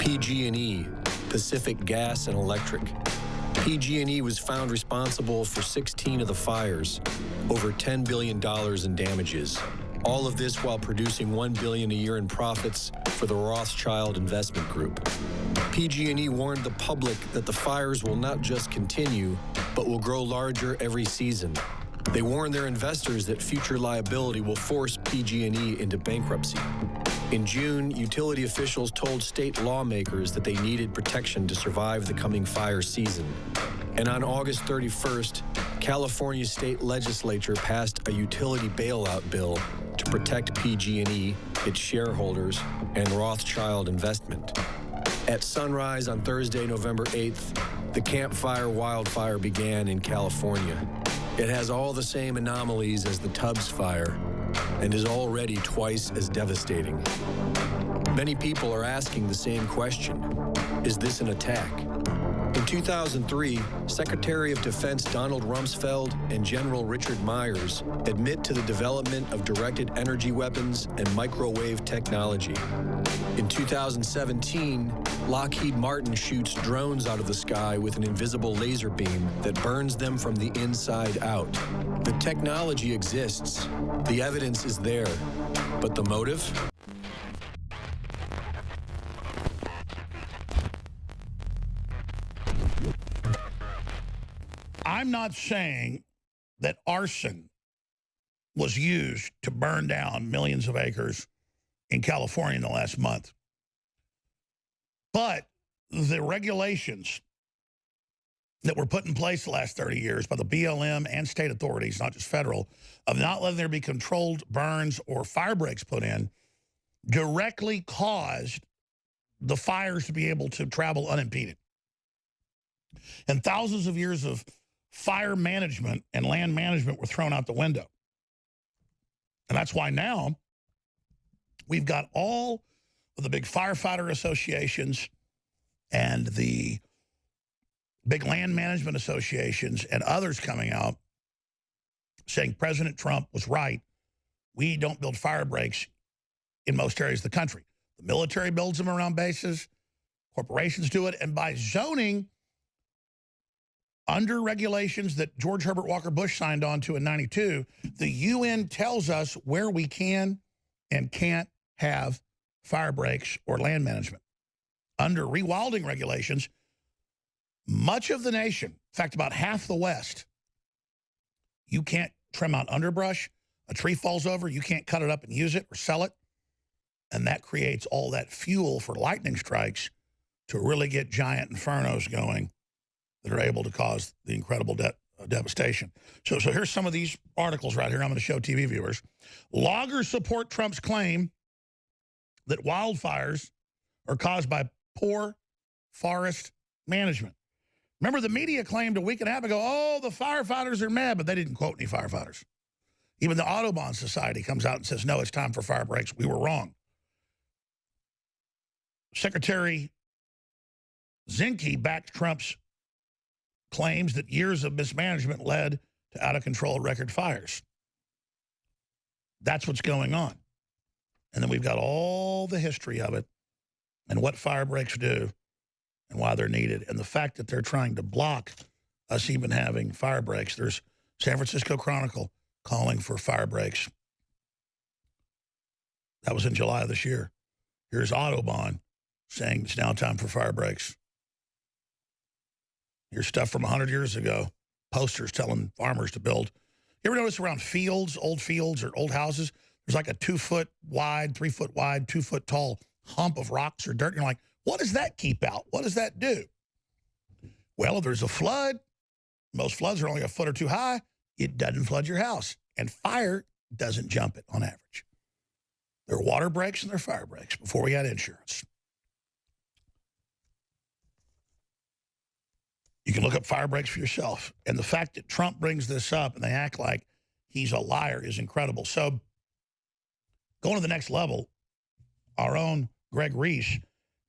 PG&E, Pacific Gas and Electric. PG&E was found responsible for 16 of the fires, over $10 billion in damages. All of this while producing $1 billion a year in profits for the Rothschild investment group. PG&E warned the public that the fires will not just continue, but will grow larger every season. They warned their investors that future liability will force PG&E into bankruptcy. In June, utility officials told state lawmakers that they needed protection to survive the coming fire season. And on August 31st, California's state legislature passed a utility bailout bill to protect PG&E, its shareholders, and Rothschild investment. At sunrise on Thursday, November 8th, the Camp Fire wildfire began in California. It has all the same anomalies as the Tubbs fire and is already twice as devastating. Many people are asking the same question: is this an attack? In 2003, Secretary of Defense Donald Rumsfeld and General Richard Myers admit to the development of directed energy weapons and microwave technology. In 2017, Lockheed Martin shoots drones out of the sky with an invisible laser beam that burns them from the inside out. The technology exists, the evidence is there, but the motive? I'm not saying that arson was used to burn down millions of acres in California in the last month. But the regulations that were put in place the last 30 years by the BLM and state authorities, not just federal, of not letting there be controlled burns or fire breaks put in, directly caused the fires to be able to travel unimpeded. And thousands of years of fire management and land management were thrown out the window. And that's why now we've got all of the big firefighter associations and the big land management associations and others coming out saying President Trump was right. We don't build fire breaks in most areas of the country. The military builds them around bases. Corporations do it. And by zoning under regulations that George Herbert Walker Bush signed on to in '92, the UN tells us where we can and can't have fire breaks or land management. Under rewilding regulations, much of the nation, in fact, about half the West, you can't trim out underbrush. A tree falls over, you can't cut it up and use it or sell it. And that creates all that fuel for lightning strikes to really get giant infernos going that are able to cause the incredible devastation. So here's some of these articles right here I'm going to show TV viewers. Loggers support Trump's claim that wildfires are caused by poor forest management. Remember, the media claimed a week and a half ago, oh, the firefighters are mad, but they didn't quote any firefighters. Even the Audubon Society comes out and says, no, it's time for fire breaks. We were wrong. Secretary Zinke backed Trump's claims that years of mismanagement led to out-of-control record fires. That's what's going on. And then we've got all the history of it and what fire breaks do and why they're needed. And the fact that they're trying to block us even having fire breaks. There's San Francisco Chronicle calling for fire breaks. That was in July of this year. Here's Audubon saying it's now time for fire breaks. Here's stuff from 100 years ago, posters telling farmers to build. You ever notice around fields, old fields or old houses, there's like a 2 foot wide, 3 foot wide, 2 foot tall hump of rocks or dirt. And you're like, what does that keep out? What does that do? Well, if there's a flood, most floods are only a foot or two high, it doesn't flood your house. And fire doesn't jump it on average. There are water breaks and there are fire breaks before we had insurance. You can look up fire breaks for yourself. And the fact that Trump brings this up and they act like he's a liar is incredible. So going to the next level, our own Greg Reese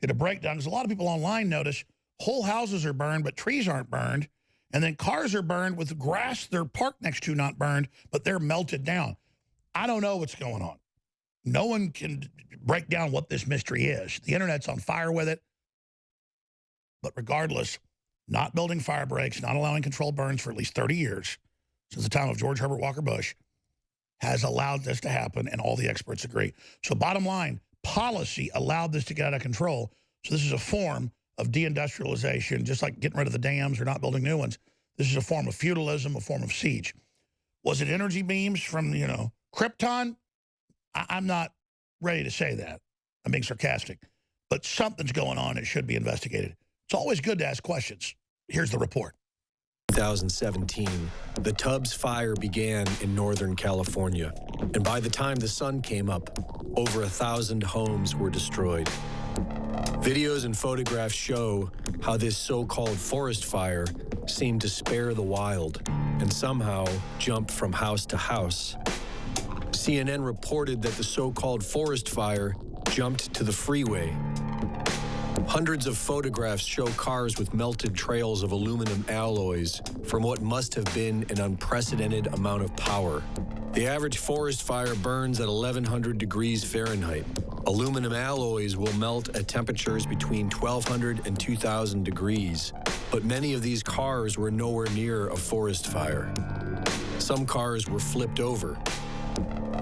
did a breakdown. There's a lot of people online notice whole houses are burned, but trees aren't burned. And then cars are burned with the grass they're parked next to not burned, but they're melted down. I don't know what's going on. No one can break down what this mystery is. The internet's on fire with it. But regardless, not building fire breaks, not allowing controlled burns for at least 30 years, since the time of George Herbert Walker Bush, has allowed this to happen, and all the experts agree. So bottom line, policy allowed this to get out of control. So this is a form of deindustrialization, just like getting rid of the dams or not building new ones. This is a form of feudalism, a form of siege. Was it energy beams from, Krypton? I'm not ready to say that. I'm being sarcastic. But something's going on. It should be investigated. It's always good to ask questions. Here's the report. 2017, the Tubbs fire began in Northern California. And by the time the sun came up, over 1,000 homes were destroyed. Videos and photographs show how this so-called forest fire seemed to spare the wild and somehow jump from house to house. CNN reported that the so-called forest fire jumped to the freeway. Hundreds of photographs show cars with melted trails of aluminum alloys from what must have been an unprecedented amount of power. The average forest fire burns at 1,100 degrees Fahrenheit. Aluminum alloys will melt at temperatures between 1,200 and 2,000 degrees, but many of these cars were nowhere near a forest fire. Some cars were flipped over.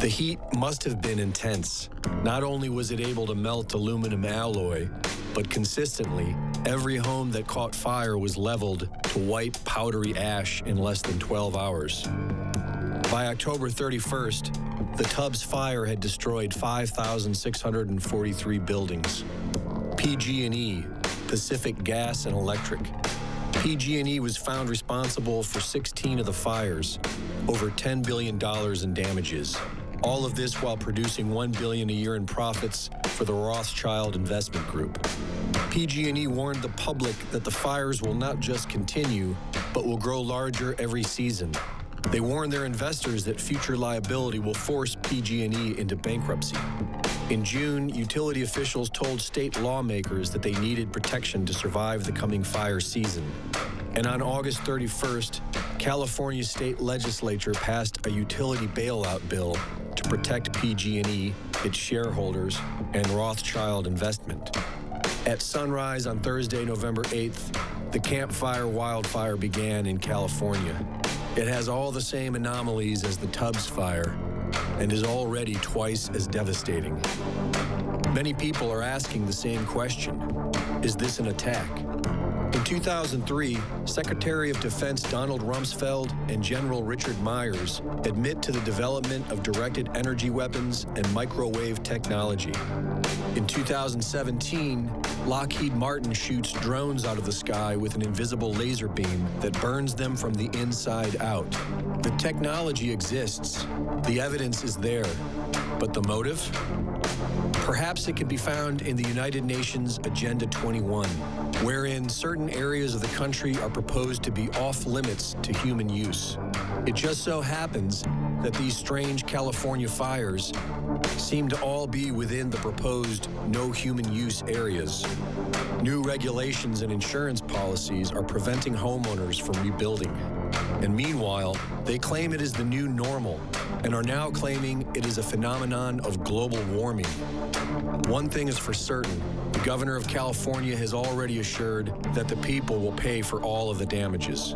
The heat must have been intense. Not only was it able to melt aluminum alloy, but consistently, every home that caught fire was leveled to white, powdery ash in less than 12 hours. By October 31st, the Tubbs fire had destroyed 5,643 buildings. PG&E, Pacific Gas and Electric. PG&E was found responsible for 16 of the fires, over $10 billion in damages. All of this while producing $1 billion a year in profits for the Rothschild investment group. PG&E warned the public that the fires will not just continue, but will grow larger every season. They warned their investors that future liability will force PG&E into bankruptcy. In June, utility officials told state lawmakers that they needed protection to survive the coming fire season. And on August 31st, California state legislature passed a utility bailout bill to protect PG&E, its shareholders, and Rothschild investment. At sunrise on Thursday, November 8th, the Camp Fire wildfire began in California. It has all the same anomalies as the Tubbs fire and is already twice as devastating. Many people are asking the same question: is this an attack? In 2003, Secretary of Defense Donald Rumsfeld and General Richard Myers admit to the development of directed energy weapons and microwave technology. In 2017, Lockheed Martin shoots drones out of the sky with an invisible laser beam that burns them from the inside out. The technology exists. The evidence is there. But the motive? Perhaps it can be found in the United Nations Agenda 21, wherein certain areas of the country are proposed to be off limits to human use. It just so happens that these strange California fires seem to all be within the proposed no human use areas. New regulations and insurance policies are preventing homeowners from rebuilding. And meanwhile, they claim it is the new normal and are now claiming it is a phenomenon of global warming. One thing is for certain: the governor of California has already assured that the people will pay for all of the damages.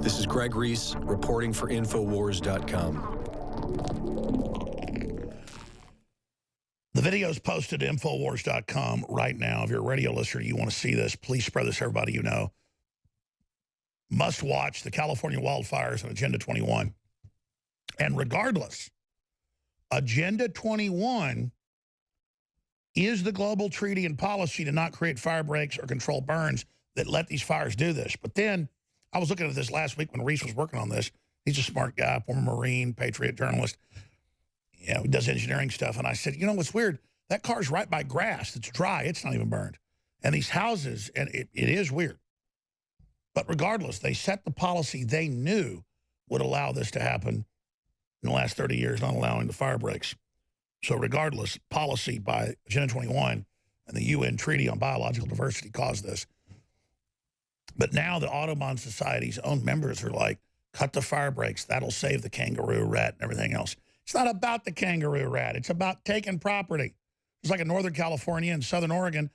This is Greg Reese reporting for Infowars.com. The video is posted to Infowars.com right now. If you're a radio listener, you want to see this, please spread this to everybody you know. Must watch the California wildfires and Agenda 21. And regardless, Agenda 21 is the global treaty and policy to not create fire breaks or control burns that let these fires do this. But then I was looking at this last week when Reese was working on this. He's a smart guy, former Marine, patriot journalist. He does engineering stuff. And I said, what's weird? That car's right by grass. It's dry. It's not even burned. And these houses, and it is weird. But regardless, they set the policy they knew would allow this to happen in the last 30 years, not allowing the fire breaks. So regardless, policy by Agenda 21 and the UN Treaty on Biological Diversity caused this. But now the Audubon Society's own members are like, cut the fire breaks. That'll save the kangaroo rat and everything else. It's not about the kangaroo rat. It's about taking property. It's like in Northern California and Southern Oregon.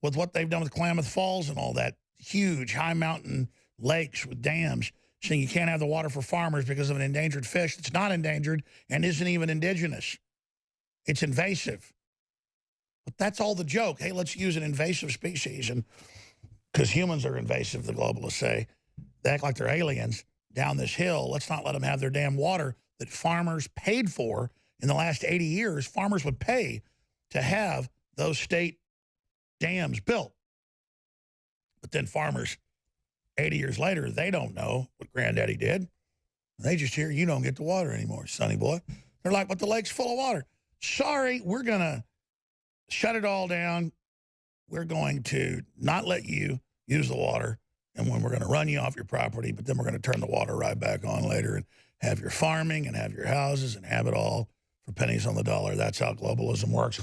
with what they've done with Klamath Falls and all that, huge high mountain lakes with dams, saying you can't have the water for farmers because of an endangered fish that's not endangered and isn't even indigenous. It's invasive. But that's all the joke. Hey, let's use an invasive species, and because humans are invasive, the globalists say. They act like they're aliens down this hill. Let's not let them have their damn water that farmers paid for in the last 80 years. Farmers would pay to have those state dams built. But then farmers, 80 years later, they don't know what Granddaddy did. They just hear, you don't get the water anymore, sonny boy. They're like, but the lake's full of water. Sorry, we're going to shut it all down. We're going to not let you use the water. And when we're going to run you off your property, but then we're going to turn the water right back on later and have your farming and have your houses and have it all for pennies on the dollar. That's how globalism works.